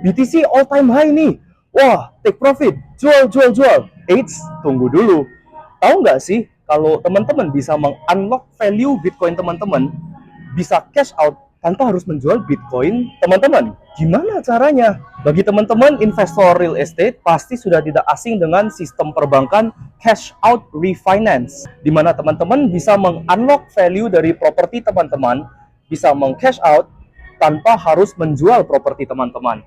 BTC all time high nih. Wah, take profit, jual, jual, jual. Eits, tunggu dulu. Tahu nggak sih kalau teman-teman bisa meng-unlock value Bitcoin teman-teman, bisa cash out tanpa harus menjual Bitcoin teman-teman? Gimana caranya? Bagi teman-teman investor real estate, pasti sudah tidak asing dengan sistem perbankan cash out refinance, di mana teman-teman bisa meng-unlock value dari properti teman-teman, bisa meng-cash out tanpa harus menjual properti teman-teman.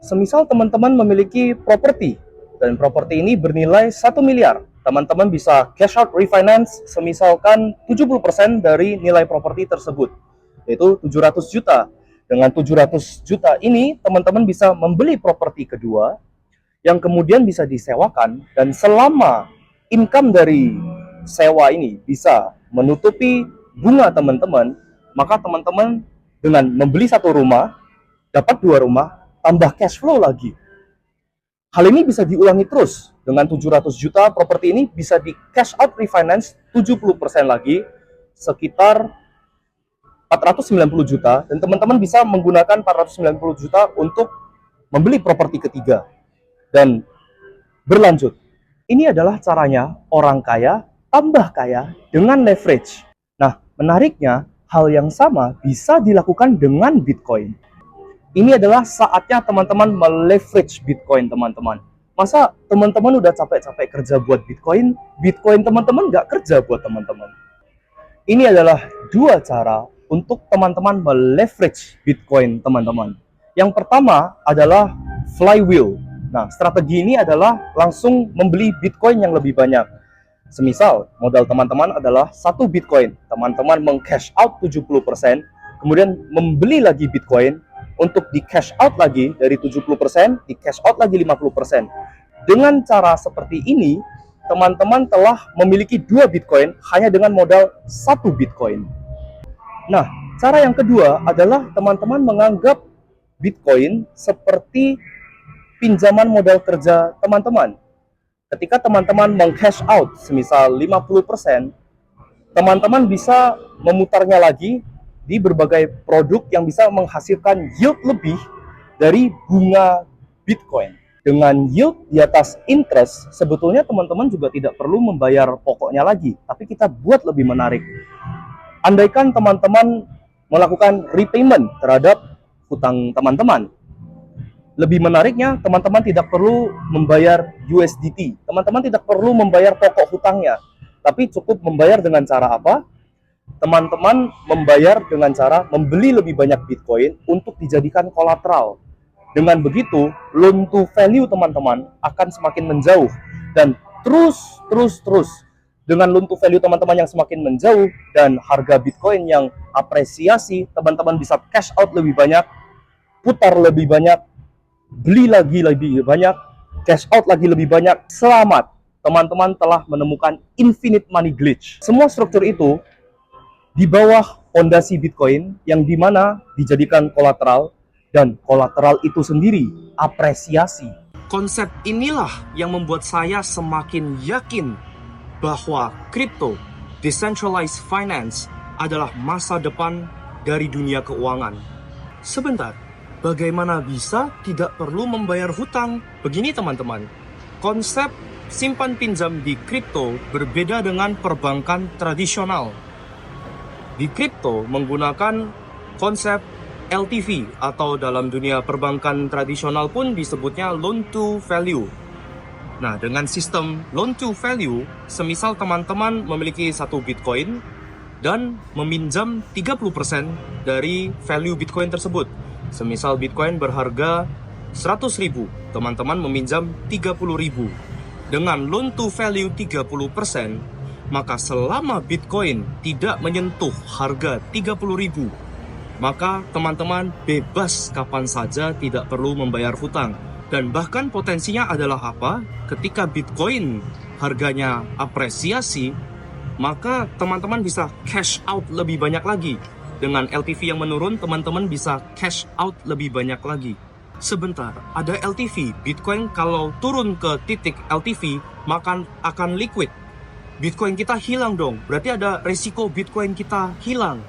Semisal teman-teman memiliki properti, dan properti ini bernilai 1 miliar, teman-teman bisa cash out refinance semisalkan 70% dari nilai properti tersebut, yaitu 700 juta. Dengan 700 juta ini, teman-teman bisa membeli properti kedua yang kemudian bisa disewakan, dan selama income dari sewa ini bisa menutupi bunga teman-teman, maka teman-teman dengan membeli satu rumah, dapat dua rumah, tambah cash flow lagi. Hal ini bisa diulangi terus. Dengan 700 juta, properti ini bisa di cash out refinance 70% lagi, sekitar 490 juta, dan teman-teman bisa menggunakan 490 juta untuk membeli properti ketiga dan berlanjut. Ini adalah caranya orang kaya tambah kaya dengan leverage. Nah, menariknya, hal yang sama bisa dilakukan dengan Bitcoin. Ini adalah saatnya teman-teman meleverage Bitcoin, teman-teman. Masa teman-teman udah capek-capek kerja buat Bitcoin, Bitcoin teman-teman nggak kerja buat teman-teman? Ini adalah dua cara untuk teman-teman meleverage Bitcoin, teman-teman. Yang pertama adalah flywheel. Nah, strategi ini adalah langsung membeli Bitcoin yang lebih banyak. Semisal, modal teman-teman adalah 1 Bitcoin. Teman-teman meng-cash out 70%, kemudian membeli lagi Bitcoin untuk di-cash out lagi dari 70%, di-cash out lagi 50%. Dengan cara seperti ini, teman-teman telah memiliki 2 Bitcoin hanya dengan modal 1 Bitcoin. Nah, cara yang kedua adalah teman-teman menganggap Bitcoin seperti pinjaman modal kerja teman-teman. Ketika teman-teman meng-cash out semisal 50%, teman-teman bisa memutarnya lagi di berbagai produk yang bisa menghasilkan yield lebih dari bunga Bitcoin. Dengan yield di atas interest, sebetulnya teman-teman juga tidak perlu membayar pokoknya lagi, tapi kita buat lebih menarik. Andaikan teman-teman melakukan repayment terhadap hutang teman-teman, lebih menariknya teman-teman tidak perlu membayar USDT, teman-teman tidak perlu membayar pokok hutangnya, tapi cukup membayar dengan cara apa? Teman-teman membayar dengan cara membeli lebih banyak Bitcoin untuk dijadikan kolateral. Dengan begitu, loan to value teman-teman akan semakin menjauh, dan terus dengan loan to value teman-teman yang semakin menjauh dan harga Bitcoin yang apresiasi, teman-teman bisa cash out lebih banyak, putar lebih banyak, beli lagi lebih banyak, cash out lagi lebih banyak. Selamat, teman-teman telah menemukan infinite money glitch. Semua struktur itu di bawah fondasi Bitcoin yang dimana dijadikan kolateral, dan kolateral itu sendiri apresiasi. Konsep inilah yang membuat saya semakin yakin bahwa kripto, decentralized finance adalah masa depan dari dunia keuangan. Sebentar, bagaimana bisa tidak perlu membayar hutang? Begini teman-teman, konsep simpan pinjam di kripto berbeda dengan perbankan tradisional. Di kripto menggunakan konsep LTV atau dalam dunia perbankan tradisional pun disebutnya loan to value. Nah, dengan sistem loan to value, semisal teman-teman memiliki 1 Bitcoin dan meminjam 30% dari value Bitcoin tersebut. Semisal Bitcoin berharga 100.000, teman-teman meminjam 30.000. Dengan loan to value 30%, maka selama Bitcoin tidak menyentuh harga 30.000, maka teman-teman bebas kapan saja, tidak perlu membayar hutang. Dan bahkan potensinya adalah apa? Ketika Bitcoin harganya apresiasi, maka teman-teman bisa cash out lebih banyak lagi. Dengan LTV yang menurun, teman-teman bisa cash out lebih banyak lagi. Sebentar, ada LTV. Bitcoin kalau turun ke titik LTV, maka akan liquid. Bitcoin kita hilang dong. Berarti ada resiko Bitcoin kita hilang.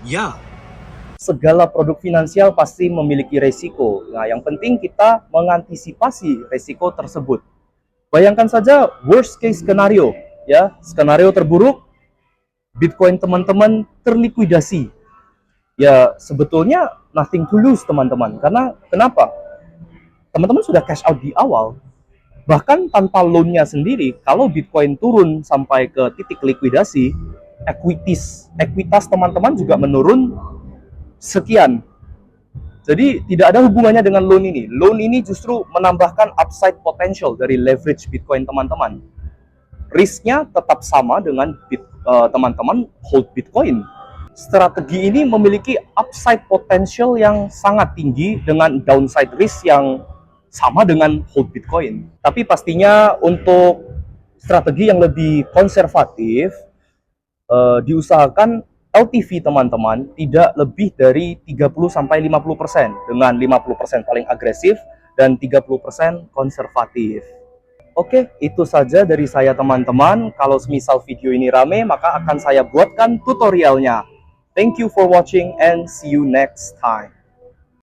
Ya, Segala produk finansial pasti memiliki resiko. Nah, yang penting kita mengantisipasi resiko tersebut. Bayangkan saja worst case skenario, ya, skenario terburuk, Bitcoin teman-teman terlikuidasi. Ya, sebetulnya nothing to lose teman-teman. Karena kenapa? Teman-teman sudah cash out di awal. Bahkan tanpa loan-nya sendiri, kalau Bitcoin turun sampai ke titik likuidasi, ekuitas teman-teman juga menurun sekian. Jadi tidak ada hubungannya dengan loan ini. Loan ini justru menambahkan upside potential dari leverage Bitcoin teman-teman. Risknya tetap sama dengan teman-teman hold Bitcoin. Strategi ini memiliki upside potential yang sangat tinggi dengan downside risk yang sama dengan hold Bitcoin. Tapi pastinya untuk strategi yang lebih konservatif, diusahakan LTV teman-teman tidak lebih dari 30-50%, dengan 50% paling agresif dan 30% konservatif. Oke, itu saja dari saya teman-teman. Kalau misal video ini rame, maka akan saya buatkan tutorialnya. Thank you for watching and see you next time.